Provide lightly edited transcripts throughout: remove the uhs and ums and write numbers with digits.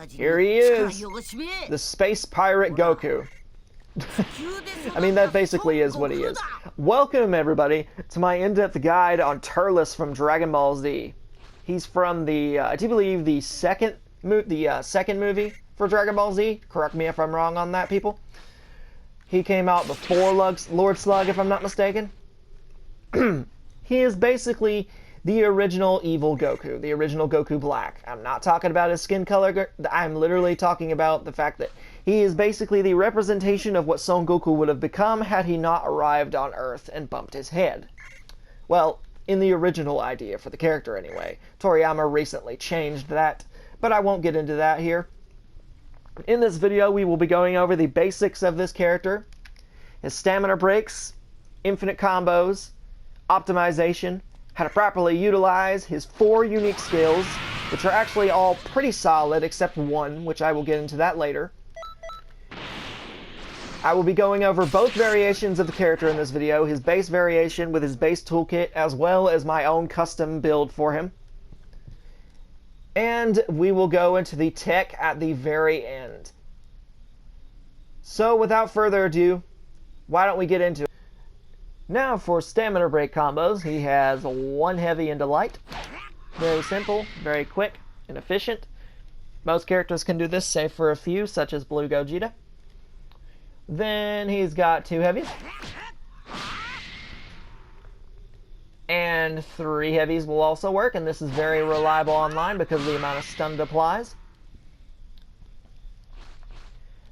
Here he is, the space pirate Goku. I mean, that basically is what he is. Welcome, everybody, to my in-depth guide on Turles from Dragon Ball Z. He's from the, I do believe, the second movie for Dragon Ball Z. Correct me if I'm wrong on that, people. He came out before Lord Slug, if I'm not mistaken. He is basically the original evil Goku, the original Goku Black. I'm not talking about his skin color. I'm literally talking about the fact that he is basically the representation of what Son Goku would have become had he not arrived on Earth and bumped his head. Well, in the original idea for the character anyway. Toriyama recently changed that, but I won't get into that here. In this video, we will be going over the basics of this character, his stamina breaks, infinite combos, optimization, how to properly utilize his 4 unique skills, which are actually all pretty solid except one, which I will get into that later. I will be going over both variations of the character in this video, his base variation with his base toolkit, as well as my own custom build for him. And we will go into the tech at the very end. So without further ado, why don't we get into it? Now for stamina break combos, he has 1 heavy into light. Very simple, very quick, and efficient. Most characters can do this, save for a few, such as Blue Gogeta. Then he's got 2 heavies. And 3 heavies will also work, and this is very reliable online because of the amount of stun it applies.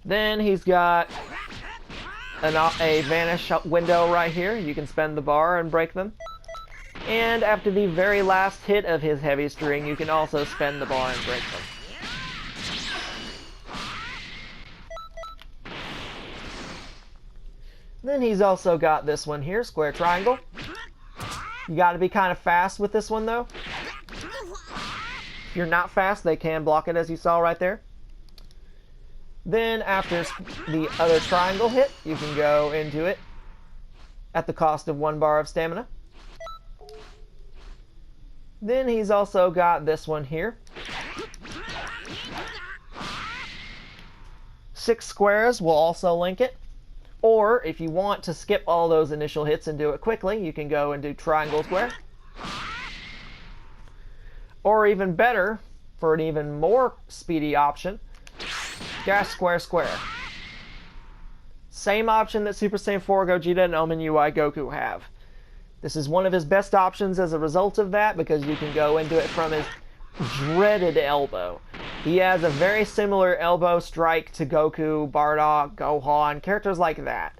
Then he's got a vanish window right here. You can spend the bar and break them. And after the very last hit of his heavy string, you can also spend the bar and break them. Then he's also got this one here, square triangle. You gotta be kind of fast with this one though. If you're not fast, they can block it, as you saw right there. Then after the other triangle hit, you can go into it at the cost of 1 bar of stamina. Then he's also got this one here. 6 squares will also link it. Or if you want to skip all those initial hits and do it quickly, you can go and do triangle square. Or even better, for an even more speedy option, dash square square. Same option that Super Saiyan 4 Gogeta and Omen UI Goku have. This is one of his best options as a result of that, because you can go into it from his dreaded elbow. He has a very similar elbow strike to Goku, Bardock, Gohan, characters like that.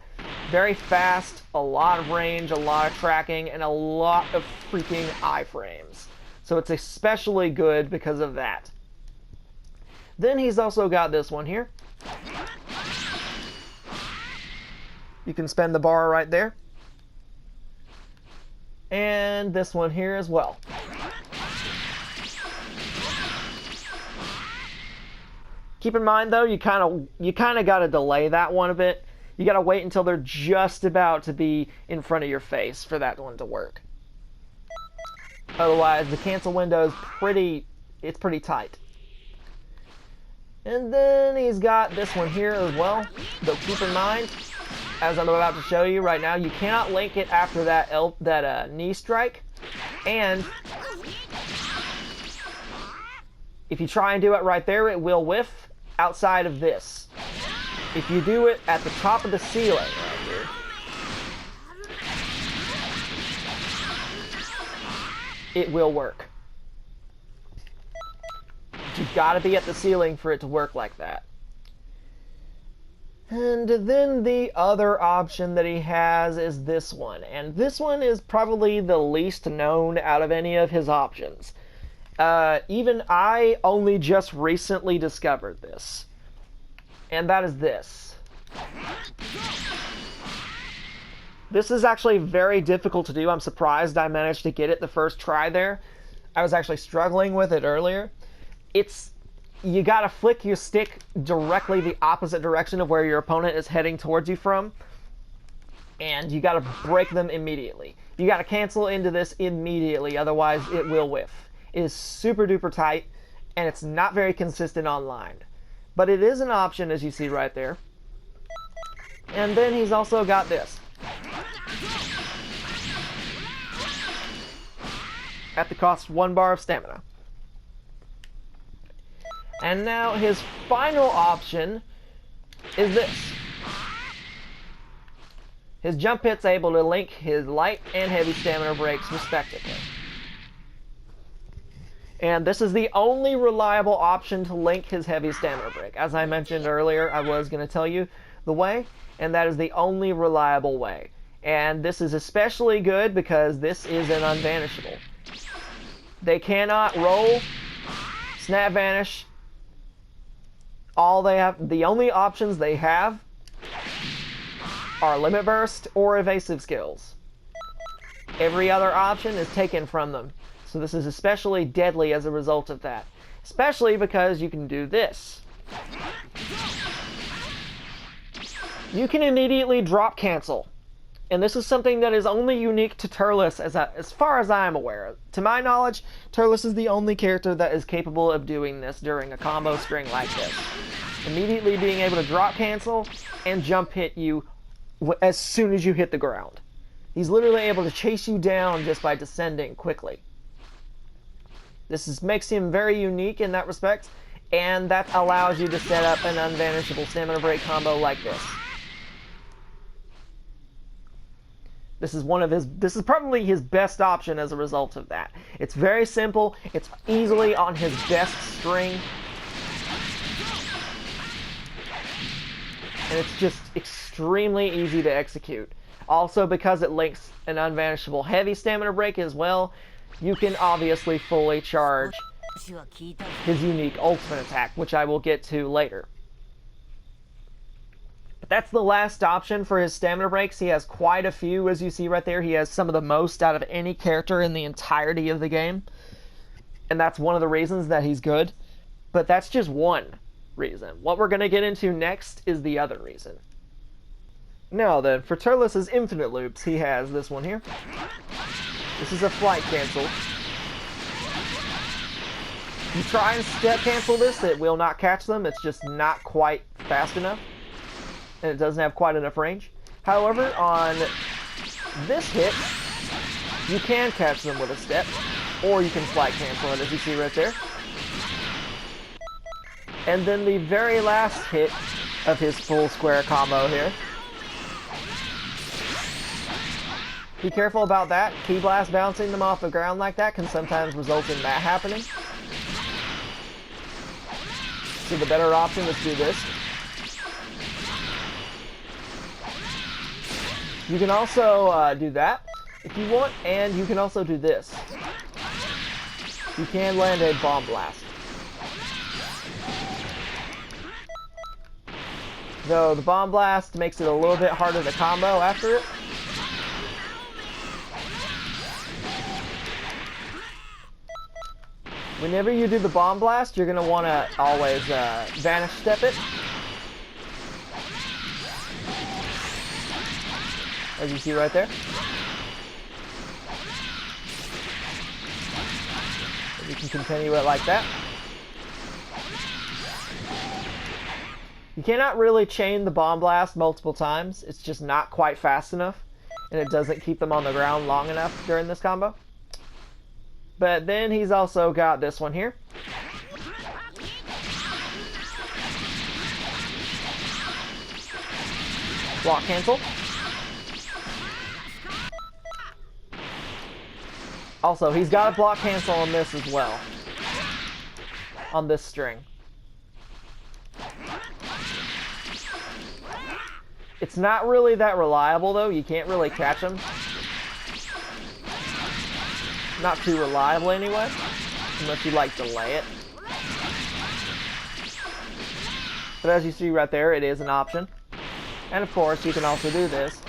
Very fast, a lot of range, a lot of tracking, and a lot of freaking iframes. So it's especially good because of that. Then he's also got this one here. You can spend the bar right there. And this one here as well. Keep in mind though, you kind of got to delay that one a bit. You got to wait until they're just about to be in front of your face for that one to work. Otherwise, the cancel window is pretty tight. And then he's got this one here as well. Though keep in mind, as I'm about to show you right now, you cannot link it after that knee strike. And if you try and do it right there, it will whiff outside of this. If you do it at the top of the ceiling right here, it will work. You've got to be at the ceiling for it to work like that. And then the other option that he has is this one. And this one is probably the least known out of any of his options. Even I only just recently discovered this. And that is this. This is actually very difficult to do. I'm surprised I managed to get it the first try there. I was actually struggling with it earlier. You gotta flick your stick directly the opposite direction of where your opponent is heading towards you from. And you gotta break them immediately. You gotta cancel into this immediately, otherwise it will whiff. is super duper tight, and it's not very consistent online. But it is an option, as you see right there. And then he's also got this. At the cost of 1 bar of stamina. And now his final option is this. His jump hit's able to link his light and heavy stamina breaks respectively. And this is the only reliable option to link his heavy stamina break. As I mentioned earlier, I was going to tell you the way, and that is the only reliable way. And this is especially good because this is an unvanishable. They cannot roll, snap vanish. The only options they have are limit burst or evasive skills. Every other option is taken from them. So this is especially deadly as a result of that. Especially because you can do this. You can immediately drop cancel. And this is something that is only unique to Turles as far as I am aware. To my knowledge, Turles is the only character that is capable of doing this during a combo string like this. Immediately being able to drop cancel and jump hit you as soon as you hit the ground. He's literally able to chase you down just by descending quickly. This makes him very unique in that respect, and that allows you to set up an unvanishable stamina break combo like this. This is probably his best option as a result of that. It's very simple, it's easily on his best string, and it's just extremely easy to execute. Also, because it links an unvanishable heavy stamina break as well, you can obviously fully charge his unique ultimate attack, which I will get to later. But that's the last option for his stamina breaks. He has quite a few, as you see right there. He has some of the most out of any character in the entirety of the game. And that's one of the reasons that he's good. But that's just one reason. What we're going to get into next is the other reason. Now then, for Turles' infinite loops, he has this one here. This is a flight cancel. If you try and step cancel this, it will not catch them. It's just not quite fast enough. And it doesn't have quite enough range. However, on this hit, you can catch them with a step. Or you can flight cancel it, as you see right there. And then the very last hit of his full square combo here. Be careful about that. Ki blast bouncing them off the ground like that can sometimes result in that happening. So the better option is to do this. You can also do that if you want, and you can also do this. You can land a bomb blast. Though the bomb blast makes it a little bit harder to combo after it. Whenever you do the bomb blast, you're going to want to always vanish step it. As you see right there. And you can continue it like that. You cannot really chain the bomb blast multiple times. It's just not quite fast enough. And it doesn't keep them on the ground long enough during this combo. But then he's also got this one here. Block cancel. Also, he's got a block cancel on this as well. On this string. It's not really that reliable though. You can't really catch him. Not too reliable anyway, unless you like delay it. But as you see right there, it is an option. And of course, you can also do this.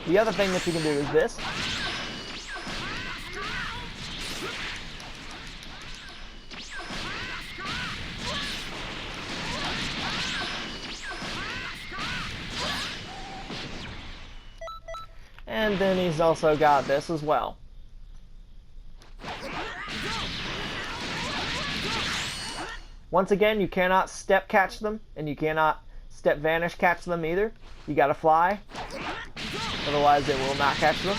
The other thing that you can do is this. And then he's also got this as well. Once again, you cannot step catch them, and you cannot step vanish catch them either. You gotta fly, otherwise it will not catch them.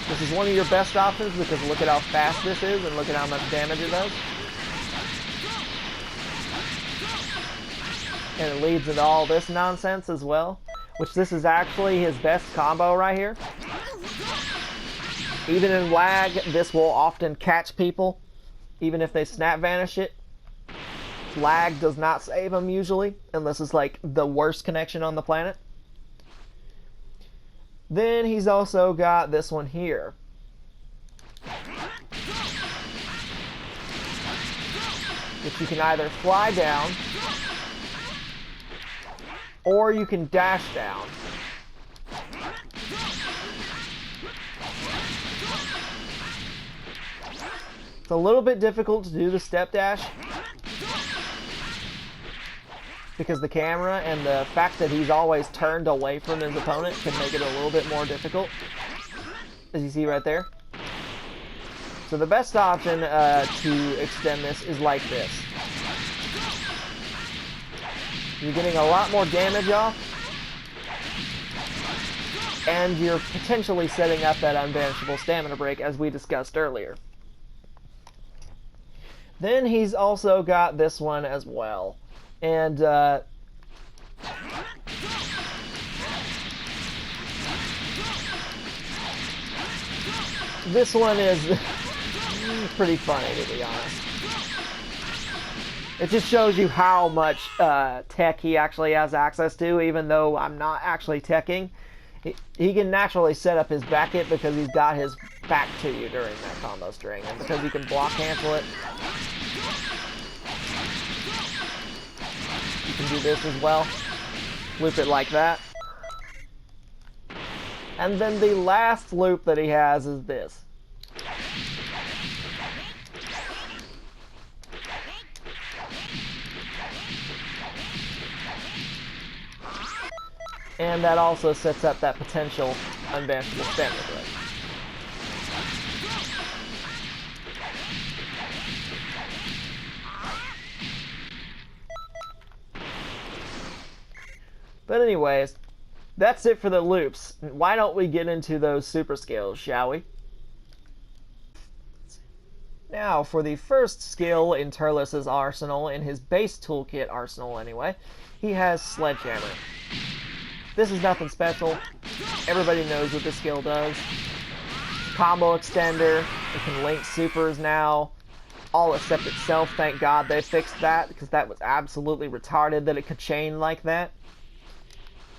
This is one of your best options because look at how fast this is and look at how much damage it does. And it leads into all this nonsense as well, which this is actually his best combo right here. Even in lag, this will often catch people, even if they snap vanish it. Lag does not save them usually, unless it's like the worst connection on the planet. Then he's also got this one here. Which you can either fly down, or you can dash down. It's a little bit difficult to do the step dash, because the camera and the fact that he's always turned away from his opponent can make it a little bit more difficult, as you see right there. So the best option to extend this is like this. You're getting a lot more damage off, and you're potentially setting up that unbanishable stamina break as we discussed earlier. Then he's also got this one as well. And this one is pretty funny, to be honest. It just shows you how much tech he actually has access to, even though I'm not actually teching. He can naturally set up his back hit because he's got his back to you during that combo string, and because he can block cancel it. You can do this as well. Loop it like that. And then the last loop that he has is this. And that also sets up that potential unbanishable stamina break. But anyways, that's it for the loops. Why don't we get into those super skills, shall we? Now, for the first skill in Turles' arsenal, in his base toolkit arsenal anyway, he has Sledgehammer. This is nothing special. Everybody knows what this skill does. Combo extender, it can link supers now. All except itself, thank God they fixed that, because that was absolutely retarded that it could chain like that.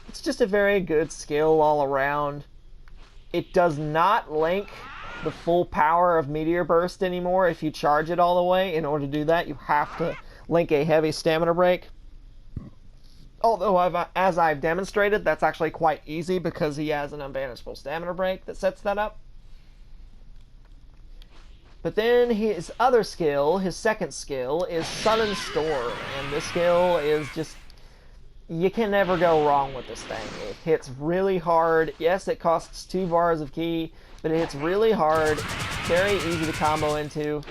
It's just a very good skill all around. It does not link the full power of Meteor Burst anymore if you charge it all the way. In order to do that, you have to link a heavy stamina break. Although, as I've demonstrated, that's actually quite easy because he has an unbanishable stamina break that sets that up. But then his other skill, his second skill, is Sun and Storm. And this skill is just... you can never go wrong with this thing. It hits really hard. Yes, it costs 2 bars of ki, but it hits really hard. Very easy to combo into.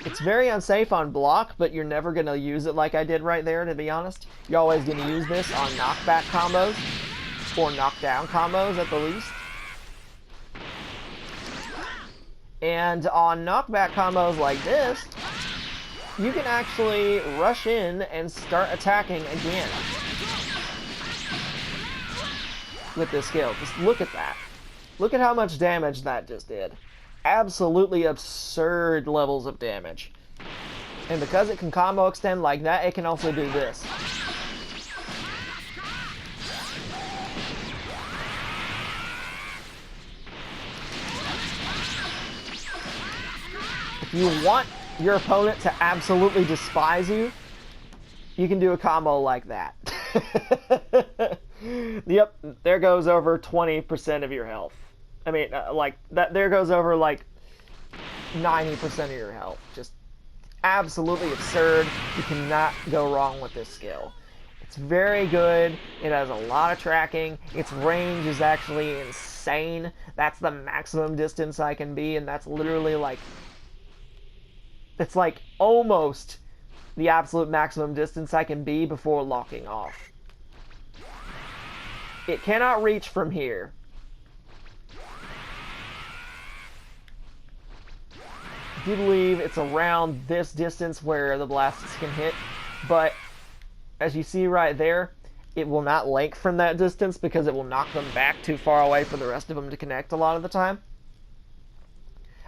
It's very unsafe on block, but you're never going to use it like I did right there, to be honest. You're always going to use this on knockback combos, or knockdown combos at the least. And on knockback combos like this, you can actually rush in and start attacking again with this skill. Just look at that. Look at how much damage that just did. Absolutely absurd levels of damage. And because it can combo extend like that, it can also do this. If you want your opponent to absolutely despise you, you can do a combo like that. Yep, there goes over 20% of your health. I mean, like, that. There goes over, like, 90% of your health. Just absolutely absurd. You cannot go wrong with this skill. It's very good. It has a lot of tracking. Its range is actually insane. insane. That's the maximum distance I can be, and that's literally like... It's like almost the absolute maximum distance I can be before locking off. It cannot reach from here. I do believe it's around this distance where the blasts can hit, but as you see right there, it will not length from that distance because it will knock them back too far away for the rest of them to connect a lot of the time.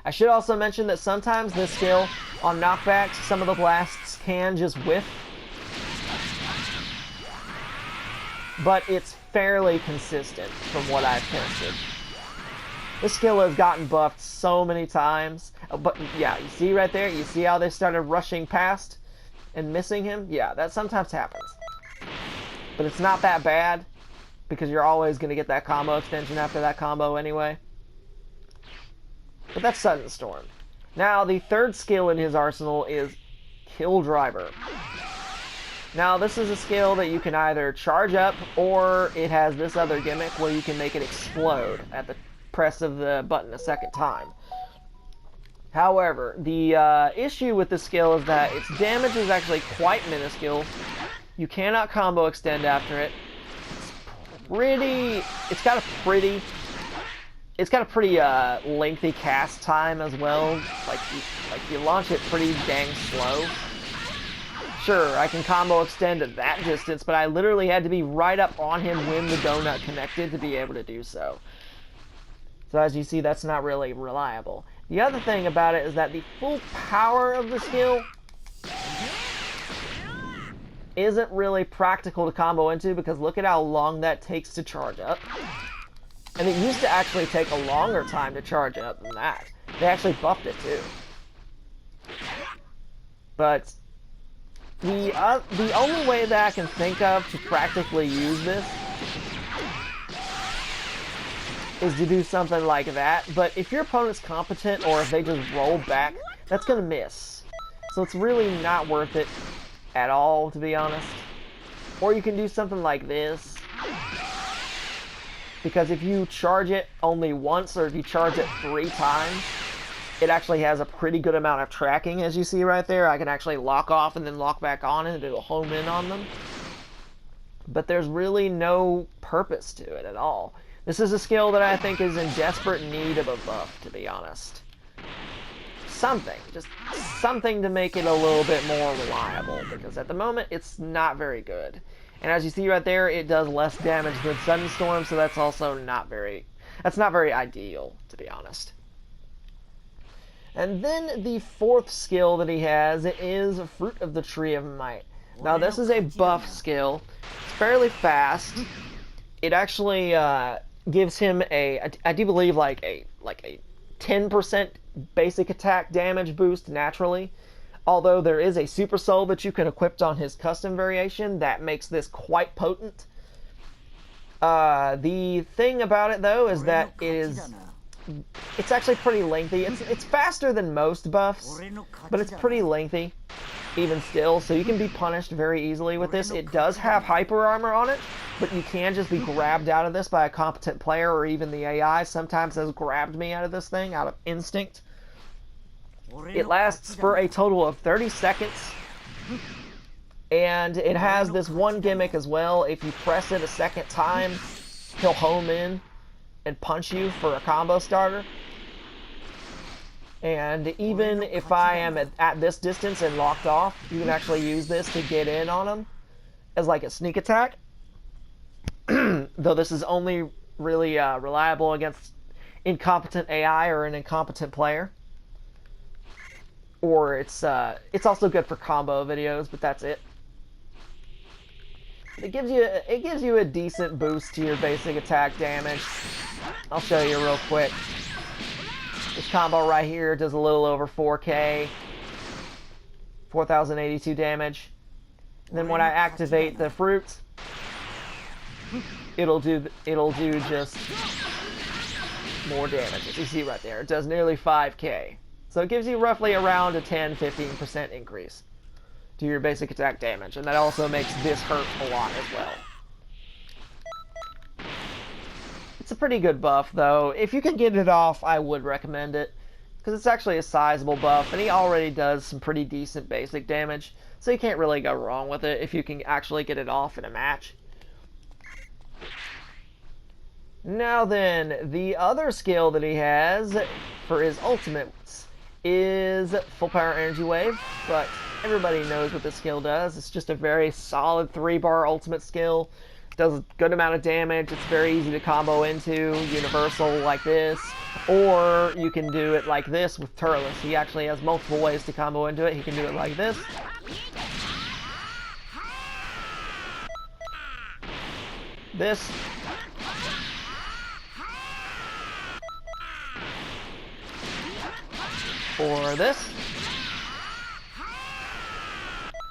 I should also mention that sometimes this skill on knockbacks, some of the blasts can just whiff, but it's fairly consistent from what I've tested. This skill has gotten buffed so many times, but yeah, you see right there, you see how they started rushing past and missing him? Yeah, that sometimes happens. But it's not that bad, because you're always going to get that combo extension after that combo anyway. But that's Sudden Storm. Now, the third skill in his arsenal is Kill Driver. Now, this is a skill that you can either charge up, or it has this other gimmick where you can make it explode at the press of the button a second time. However, the issue with this skill is that its damage is actually quite minuscule. You cannot combo extend after it. It's got a pretty lengthy cast time as well. Like you launch it pretty dang slow. Sure, I can combo extend at that distance, but I literally had to be right up on him when the donut connected to be able to do so. So as you see, that's not really reliable. The other thing about it is that the full power of the skill isn't really practical to combo into, because look at how long that takes to charge up. And it used to actually take a longer time to charge up than that. They actually buffed it too. But the only way that I can think of to practically use this is to do something like that. But if your opponent's competent, or if they just roll back, that's going to miss. So it's really not worth it at all, to be honest. Or you can do something like this, because if you charge it only once, or if you charge it 3 times, it actually has a pretty good amount of tracking, as you see right there. I can actually lock off and then lock back on, and it'll home in on them. But there's really no purpose to it at all. This is a skill that I think is in desperate need of a buff, to be honest. Just something to make it a little bit more reliable, because at the moment it's not very good. And as you see right there, it does less damage than Sudden Storm, so that's also not very ideal, to be honest. And then the fourth skill that he has is Fruit of the Tree of Might. Now this is a buff skill. It's fairly fast. It actually gives him I do believe like a 10% basic attack damage boost naturally. Although there is a super soul that you can equip on his custom variation that makes this quite potent. The thing about it though is that it's actually pretty lengthy. It's faster than most buffs, but it's pretty lengthy even still, so you can be punished very easily with this. It does have hyper armor on it, but you can just be grabbed out of this by a competent player, or even the AI sometimes has grabbed me out of this thing out of instinct. It lasts for a total of 30 seconds, and it has this one gimmick as well. If you press it a second time, he'll home in and punch you for a combo starter. And even if I am at this distance and locked off, you can actually use this to get in on him as like a sneak attack. Though this is only really reliable against incompetent AI or an incompetent player. Or it's also good for combo videos, but that's it. It gives you a decent boost to your basic attack damage. I'll show you real quick. This combo right here does a little over 4K, 4,082 damage. And then when I activate the fruits, it'll do just more damage. As you see right there, it does nearly 5K. So it gives you roughly around a 10-15% increase to your basic attack damage, and that also makes this hurt a lot as well. It's a pretty good buff, though. If you can get it off, I would recommend it, because it's actually a sizable buff, and he already does some pretty decent basic damage, so you can't really go wrong with it if you can actually get it off in a match. Now then, the other skill that he has for his ultimates is Full Power Energy Wave, but everybody knows what this skill does. It's just a very solid 3-bar ultimate skill. Does a good amount of damage. It's very easy to combo into, universal like this, or you can do it like this with Turles. He actually has multiple ways to combo into it. He can do it like this. This. Or this.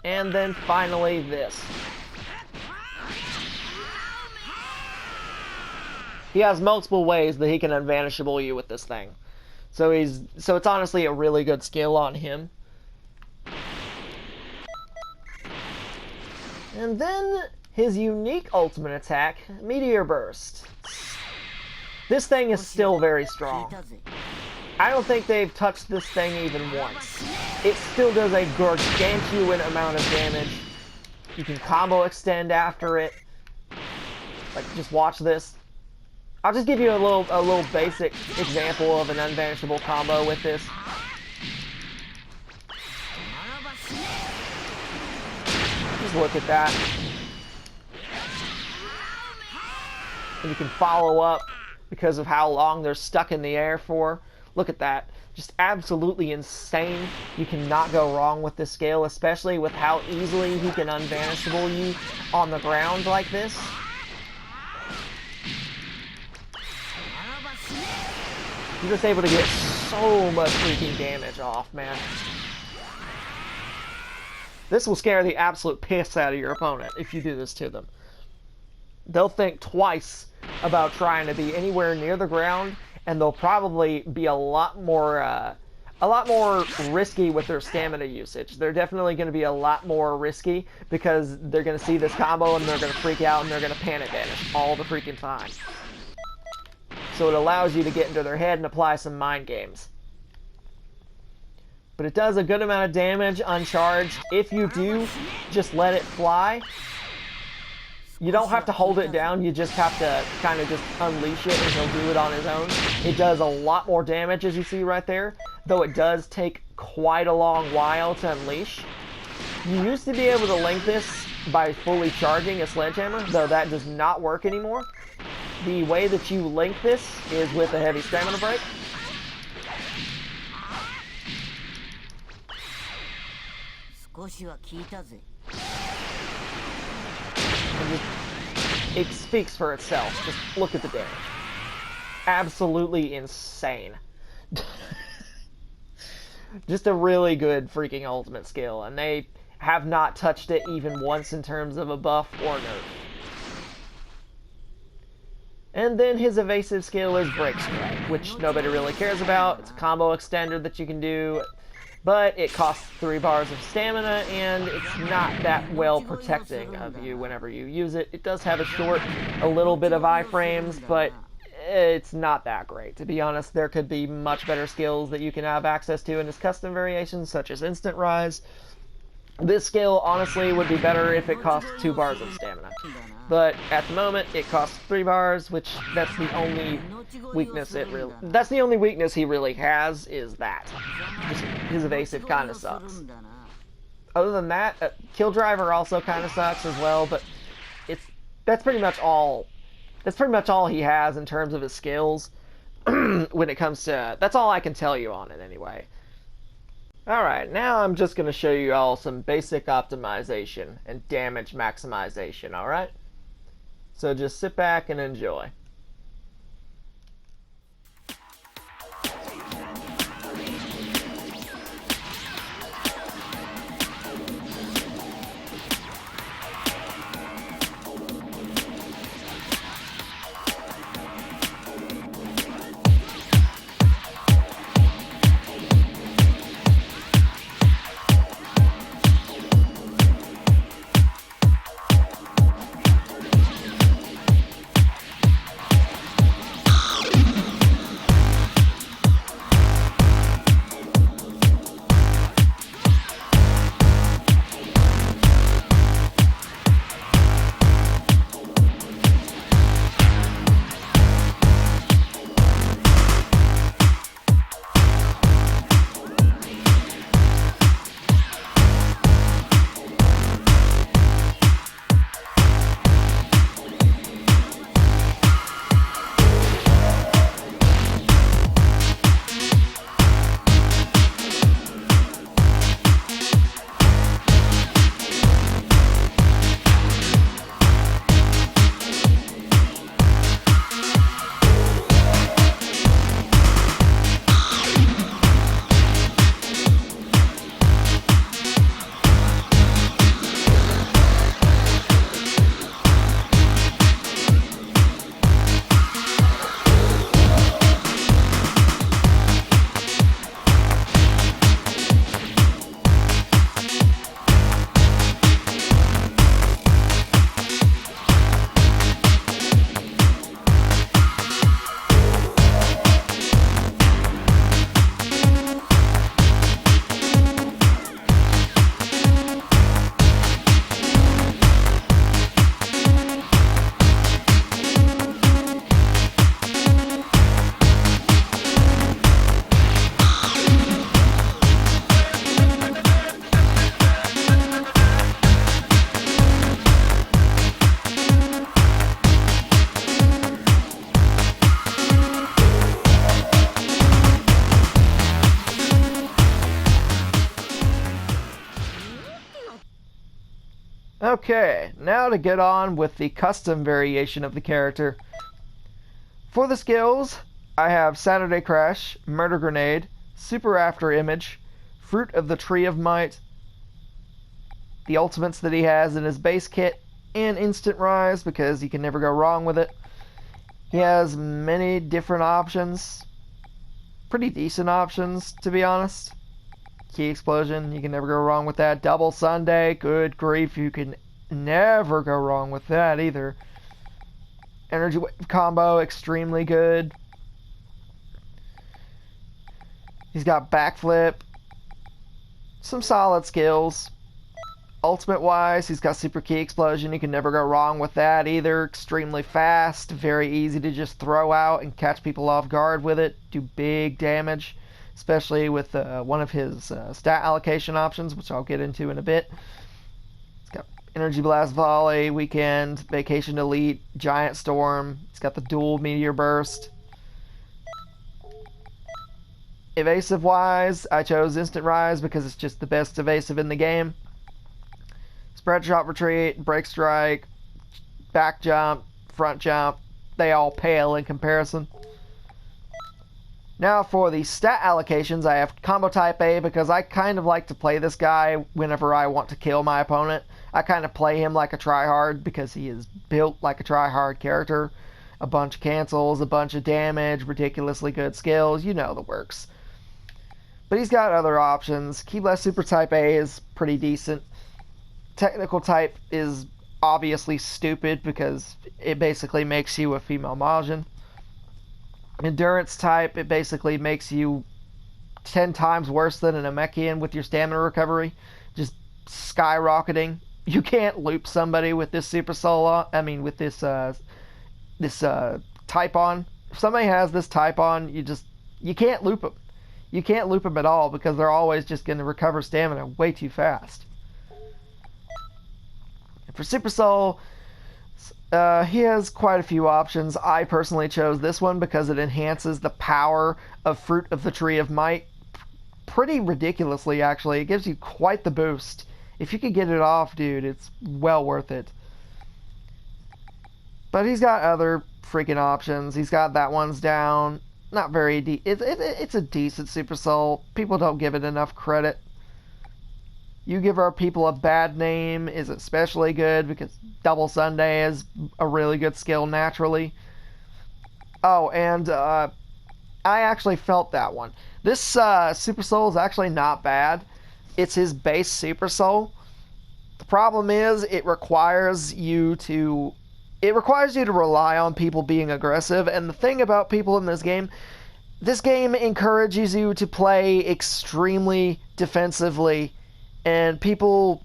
And then finally this. He has multiple ways that he can unvanishable you with this thing. So it's honestly a really good skill on him. And then his unique ultimate attack, Meteor Burst. This thing is still very strong. I don't think they've touched this thing even once. It still does a gargantuan amount of damage. You can combo extend after it. Like, just watch this. I'll just give you a little basic example of an unvanishable combo with this. Just look at that. And you can follow up because of how long they're stuck in the air for. Look at that. Just absolutely insane. You cannot go wrong with this skill, especially with how easily he can unvanishable you on the ground like this. You're just able to get so much freaking damage off, man. This will scare the absolute piss out of your opponent if you do this to them. They'll think twice about trying to be anywhere near the ground, and they'll probably be a lot more risky with their stamina usage. They're definitely going to be a lot more risky because they're going to see this combo and they're going to freak out and they're going to panic vanish all the freaking time. So it allows you to get into their head and apply some mind games. But it does a good amount of damage uncharged. If you do just let it fly, you don't have to hold it down, you just have to kind of just unleash it and he'll do it on his own. It does a lot more damage, as you see right there, though it does take quite a long while to unleash. You used to be able to link this by fully charging a sledgehammer, though that does not work anymore. The way that you link this is with a heavy stamina break. It speaks for itself. Just look at the damage. Absolutely insane. Just a really good freaking ultimate skill, and they have not touched it even once in terms of a buff or nerf. And then his evasive skill is Break Strike, which nobody really cares about. It's a combo extender that you can do, but it costs 3 bars of stamina, and it's not that well protecting of you whenever you use it. It does have a little bit of iframes, but it's not that great. To be honest, there could be much better skills that you can have access to in his custom variations, such as Instant Rise. This skill, honestly, would be better if it cost 2 bars of stamina. But at the moment, it costs 3 bars, which that's the only weakness that's the only weakness he really has, is that. Just his evasive kind of sucks. Other than that, Kill Driver also kind of sucks as well, but that's pretty much all he has in terms of his skills when it comes to, that's all I can tell you on it anyway. Alright, now I'm just going to show you all some basic optimization and damage maximization, alright? So just sit back and enjoy. Okay, now to get on with the custom variation of the character. For the skills, I have Saturday Crash, Murder Grenade, Super After Image, Fruit of the Tree of Might, the ultimates that he has in his base kit, and Instant Rise because you can never go wrong with it. He has many different options, pretty decent options to be honest. Key Explosion, you can never go wrong with that. Double Sunday, good grief, you can never go wrong with that either. Energy Wave combo, extremely good. He's got Backflip, some solid skills. Ultimate wise, he's got Super Key Explosion, you can never go wrong with that either. Extremely fast, very easy to just throw out and catch people off guard with it. Do big damage, especially with one of his stat allocation options, which I'll get into in a bit. He's got Energy Blast Volley, Weekend, Vacation Elite, Giant Storm. He's got the dual Meteor Burst. Evasive wise, I chose Instant Rise because it's just the best evasive in the game. Spread Shot Retreat, Break Strike, Back Jump, Front Jump, they all pale in comparison. Now for the stat allocations, I have Combo Type A because I kind of like to play this guy whenever I want to kill my opponent. I kind of play him like a tryhard because he is built like a tryhard character. A bunch of cancels, a bunch of damage, ridiculously good skills, you know the works. But he's got other options. Key Blast Super Type A is pretty decent. Technical Type is obviously stupid because it basically makes you a female Majin. Endurance Type, it basically makes you 10 times worse than an Namekian with your stamina recovery. Just skyrocketing. You can't loop somebody with this Super Soul on, with this type on. If somebody has this type on, you can't loop them. You can't loop them at all because they're always just going to recover stamina way too fast. And for Super Soul, he has quite a few options. I personally chose this one because it enhances the power of Fruit of the Tree of Might pretty ridiculously, actually. It gives you quite the boost. If you could get it off, dude, it's well worth it. But he's got other freaking options. He's got that one's down. Not very it's a decent Super Soul. People don't give it enough credit. You Give Our People a Bad Name is especially good because Double Sunday is a really good skill naturally. Oh, and I actually felt that one. This Super Soul is actually not bad. It's his base Super Soul. The problem is it requires you to rely on people being aggressive, and the thing about people in this game encourages you to play extremely defensively, and people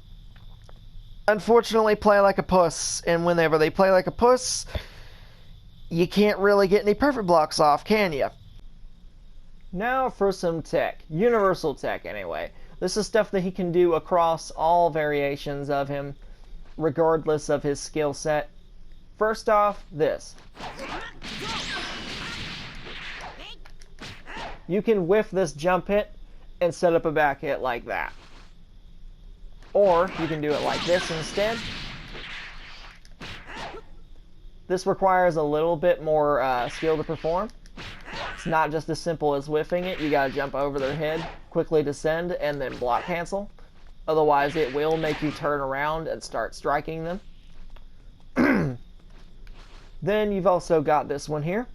unfortunately play like a puss, and whenever they play like a puss, you can't really get any perfect blocks off, can you? Now for some tech. Universal tech, anyway. This is stuff that he can do across all variations of him, regardless of his skill set. First off, this. You can whiff this jump hit and set up a back hit like that. Or you can do it like this instead. This requires a little bit more skill to perform. It's not just as simple as whiffing it. You gotta jump over their head, quickly descend, and then block cancel. Otherwise, it will make you turn around and start striking them. Then you've also got this one here.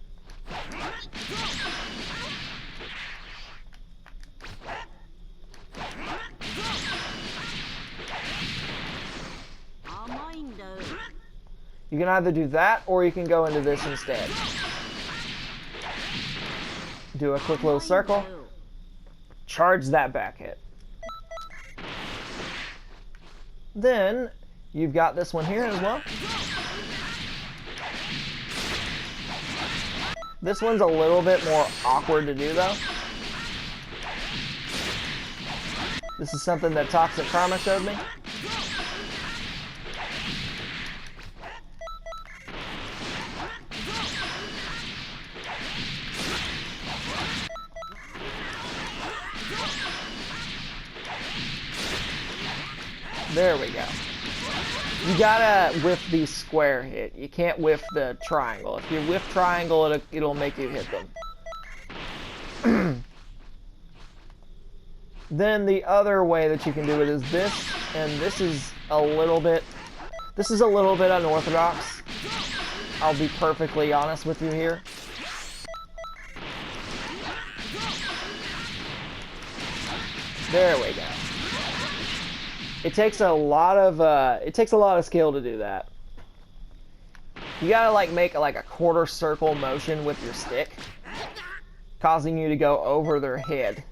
You can either do that, or you can go into this instead. Do a quick little circle. Charge that back hit. Then, you've got this one here as well. This one's a little bit more awkward to do, though. This is something that Toxic Karma showed me. There we go. You gotta whiff the square hit. You can't whiff the triangle. If you whiff triangle, it'll make you hit them. Then the other way that you can do it is this, and this is a little bit unorthodox. I'll be perfectly honest with you here. There we go. It takes a lot of skill to do that. You gotta like make like a quarter circle motion with your stick, causing you to go over their head.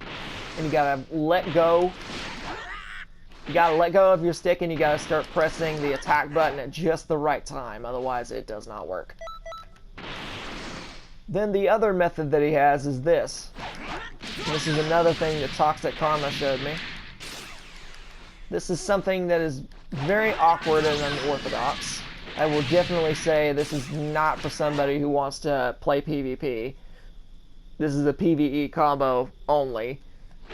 And you gotta let go. You gotta let go of your stick and you gotta start pressing the attack button at just the right time, otherwise it does not work. Then the other method that he has is this. And this is another thing that Toxic Karma showed me. This is something that is very awkward and unorthodox. I will definitely say this is not for somebody who wants to play PvP. This is a PvE combo only,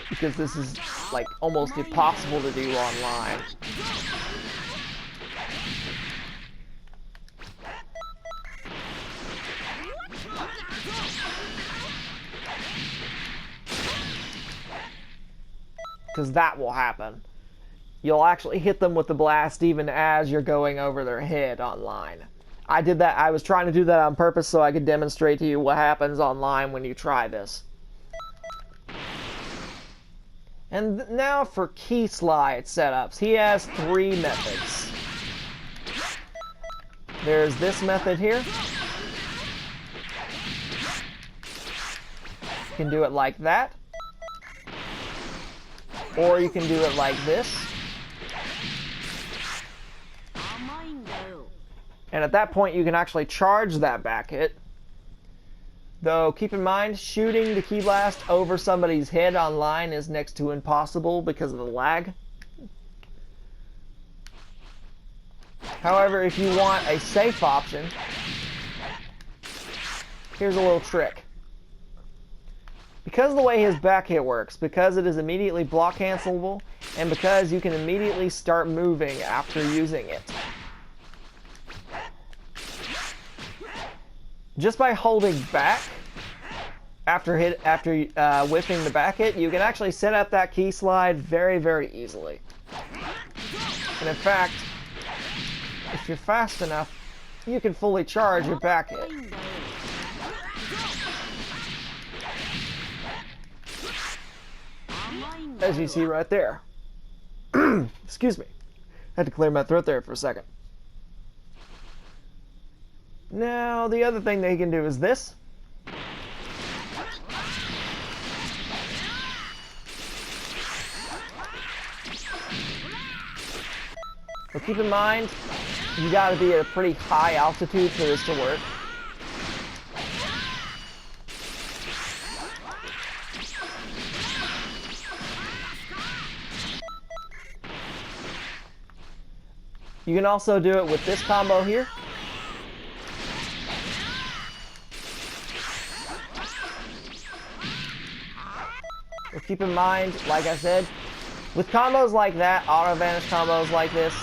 because this is like almost impossible to do online. Because that will happen. You'll actually hit them with the blast even as you're going over their head online. I did that. I was trying to do that on purpose so I could demonstrate to you what happens online when you try this. And now for key slide setups. He has 3 methods. There's this method here. You can do it like that. Or you can do it like this. And at that point, you can actually charge that back hit. Though, keep in mind, shooting the Key Blast over somebody's head online is next to impossible because of the lag. However, if you want a safe option, here's a little trick. Because of the way his back hit works, because it is immediately block cancelable, and because you can immediately start moving after using it, just by holding back after whiffing the back hit, you can actually set up that key slide very, very easily. And in fact, if you're fast enough, you can fully charge your back hit. As you see right there. Excuse me. I had to clear my throat there for a second. Now, the other thing that he can do is this. But keep in mind, you gotta be at a pretty high altitude for this to work. You can also do it with this combo here. But keep in mind, like I said, with combos like that, auto vanish combos like this,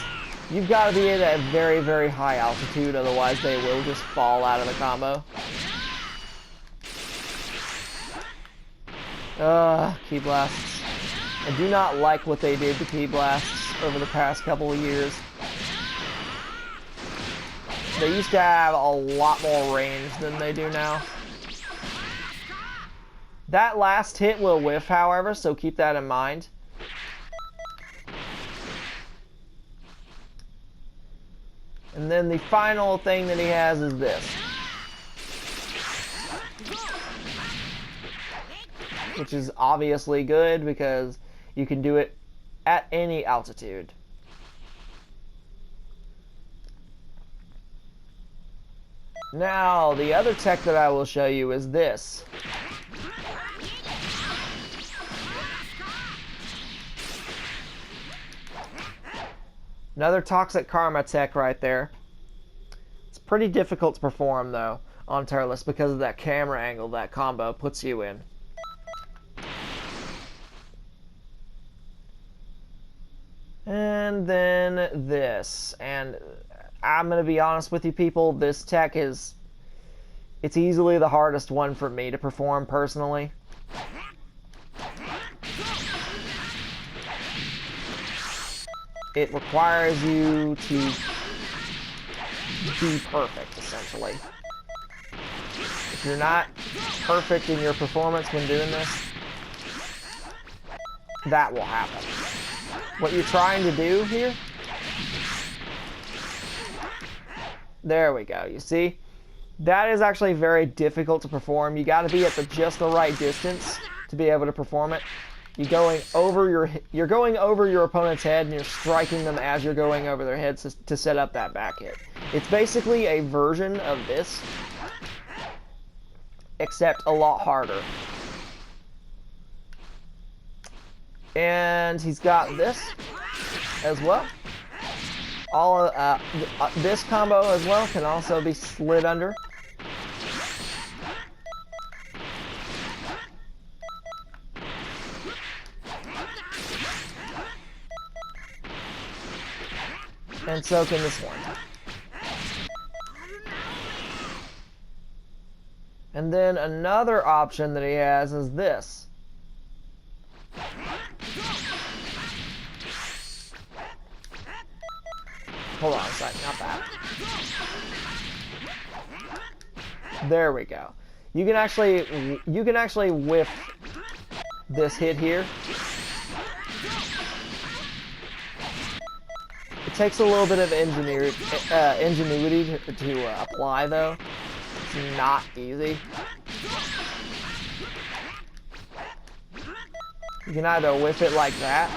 you've got to be at a very, very high altitude, otherwise they will just fall out of the combo. Key Blasts. I do not like what they did to Key Blasts over the past couple of years. They used to have a lot more range than they do now. That last hit will whiff, however, so keep that in mind. And then the final thing that he has is this. Which is obviously good because you can do it at any altitude. Now, the other tech that I will show you is this. Another Toxic Karma tech right there. It's pretty difficult to perform, though, on Turles because of that camera angle that combo puts you in. And then this. And I'm going to be honest with you people, this tech is... It's easily the hardest one for me to perform personally. It requires you to be perfect, essentially. If you're not perfect in your performance when doing this, that will happen. What you're trying to do here, there we go, you see? That is actually very difficult to perform. You got to be at just the right distance to be able to perform it. You're going over your opponent's head and you're striking them as you're going over their heads to set up that back hit. It's basically a version of this, except a lot harder. And he's got this as well. This combo as well can also be slid under. And so can this one. And then another option that he has is this. Hold on a second, not that. There we go. You can actually whiff this hit here. It takes a little bit of ingenuity to apply, though. It's not easy. You can either whiff it like that,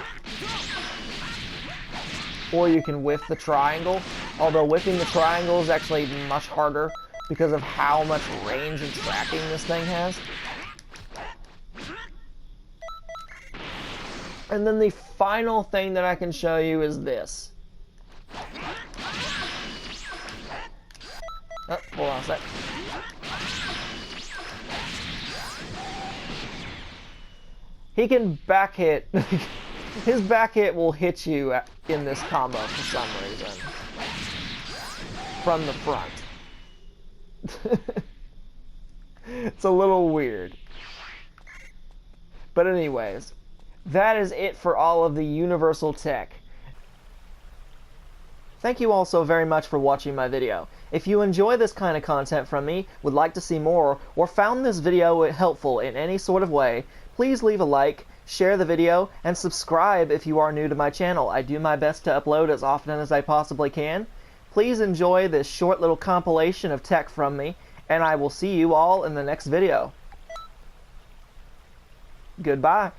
or you can whiff the triangle. Although whiffing the triangle is actually much harder because of how much range and tracking this thing has. And then the final thing that I can show you is this. Oh, hold on a sec. He can back hit. His back hit will hit you in this combo for some reason. From the front. It's a little weird. But anyways, that is it for all of the universal tech. Thank you all so very much for watching my video. If you enjoy this kind of content from me, would like to see more, or found this video helpful in any sort of way, please leave a like, share the video, and subscribe if you are new to my channel. I do my best to upload as often as I possibly can. Please enjoy this short little compilation of tech from me, and I will see you all in the next video. Goodbye.